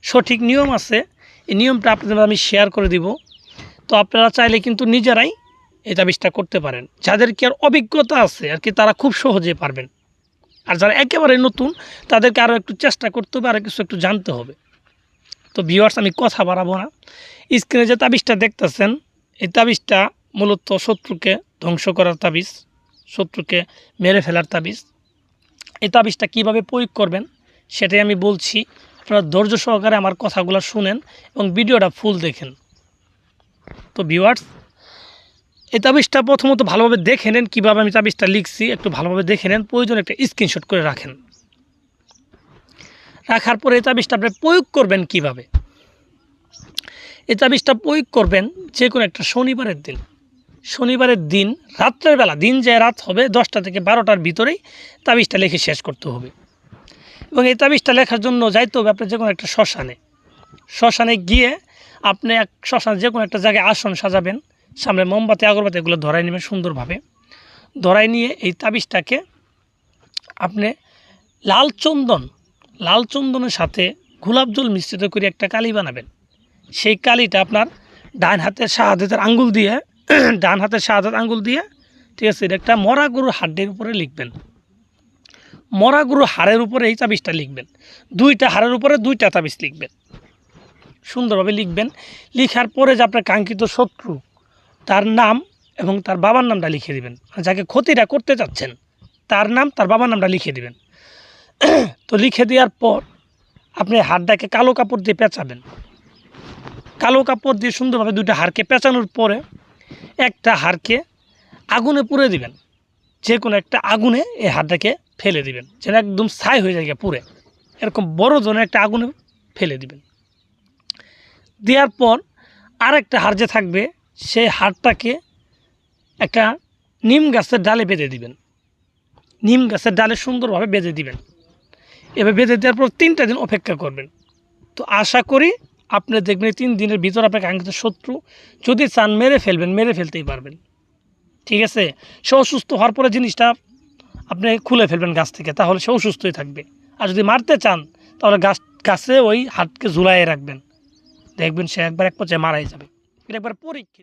সঠিক নিয়ম আছে, এই নিয়মটা আপনাদের আমি শেয়ার করে দিব। তো আপনারা চাইলে কিন্তু নিজেরাই এই তাবিজটা করতে পারেন। যাদের কি আর অভিজ্ঞতা আছে আর কি তারা খুব সহজে পারবেন, আর যারা একেবারে নতুন তাদেরকে আরও একটু চেষ্টা করতে হবে, আরও কিছু একটু জানতে হবে। তো ভিউয়ার্স আমি কথা বাড়াবো না, স্ক্রিনে যে তাবিজটা দেখতেছেন এই তাবিজটা মূলত শত্রুকে ধ্বংস করার তাবিজ, শত্রুকে মেরে ফেলার তাবিজ। এই তাবিজটা কীভাবে প্রয়োগ করবেন সেটাই আমি বলছি, আপনারা ধৈর্য সহকারে আমার কথাগুলো শুনেন এবং ভিডিওটা ফুল দেখেন। তো ভিউয়ার্স এই তাবিজটা প্রথমত ভালোভাবে দেখে নেন, কীভাবে আমি তাবিজটা লিখছি একটু ভালোভাবে দেখে নেন, প্রয়োজন একটা স্ক্রিনশট করে রাখেন। রাখার পরে এই তাবিজটা আপনি প্রয়োগ করবেন কিভাবে। এই তাবিজটা প্রয়োগ করবেন যে কোনো একটা শনিবারের দিন। শনিবারের দিন রাত্রের বেলা, দিন যে রাত হবে 10টা থেকে 12টার ভিতরেই তাবিজটা লিখে শেষ করতে হবে। এবং এই তাবিজটা লেখার জন্য যাইতে হবে আপনার যে কোনো একটা শ্মশানে গিয়ে আপনি শ্মশানে যে কোনো একটা জায়গায় আসন সাজাবেন, সামনে মোমবাতি আগরবাতি এগুলো ধরাই নেবেন সুন্দরভাবে। ধরাই নিয়ে এই তাবিজটাকে আপনি লাল চন্দনের সাথে গোলাপ জল মিশ্রিত করে একটা কালি বানাবেন। সেই কালিটা আপনার ডান হাতের শাহাদাতের আঙ্গুল দিয়ে ঠিক আছে, এটা একটা মরা গরুর হাড্ডির উপরে লিখবেন। মরা গরুর হাড়ের উপরে এই তাবিজটা লিখবেন। 2টা হাড়ের উপরে 2টা তাবিজ লিখবেন, সুন্দরভাবে লিখবেন। লিখার পরে যে আপনার কাঙ্ক্ষিত শত্রু তার নাম এবং তার বাবার নামটা লিখে দিবেন। যাকে ক্ষতিটা করতে চাচ্ছেন তার নাম তার বাবার নামটা লিখে দিবেন। তো লিখে দেওয়ার পর আপনি হাড়টাকে কালো কাপড় দিয়ে পেঁচাবেন। কালো কাপড় দিয়ে সুন্দরভাবে 2টা হাড়কে পেঁচানোর পরে একটা হাড়কে আগুনে পুড়ে দিবেন। যে কোনো একটা আগুনে এই হাড়টাকে ফেলে দিবেন, যেন একদম ছাই হয়ে যায় পুড়ে, এরকম বড় ধরনের একটা আগুনে ফেলে দিবেন। দেওয়ার পর আরেকটা হাড় যে থাকবে সেই হাড়টাকে একটা নিম গাছের ডালে বেঁধে দিবেন। নিম গাছের ডালে সুন্দরভাবে বেঁধে দিবেন। এবার বেঁধে দেওয়ার পর 3টা দিন অপেক্ষা করবেন। তো আশা করি আপনি দেখবেন 3 দিনের ভিতর আপনার কাঙ্ক্ষিত শত্রু যদি চান মেরে ফেলতেই পারবেন। ঠিক আছে, সে অসুস্থ হওয়ার পরে জিনিসটা আপনি খুলে ফেলবেন গাছ থেকে, তাহলে সে অসুস্থই থাকবে। আর যদি মারতে চান তাহলে গাছে ওই হাতকে ঝুলাইয়ে রাখবেন, দেখবেন সে এক পর্যায়ে মারাই যাবে। এটা একবার পরীক্ষিত।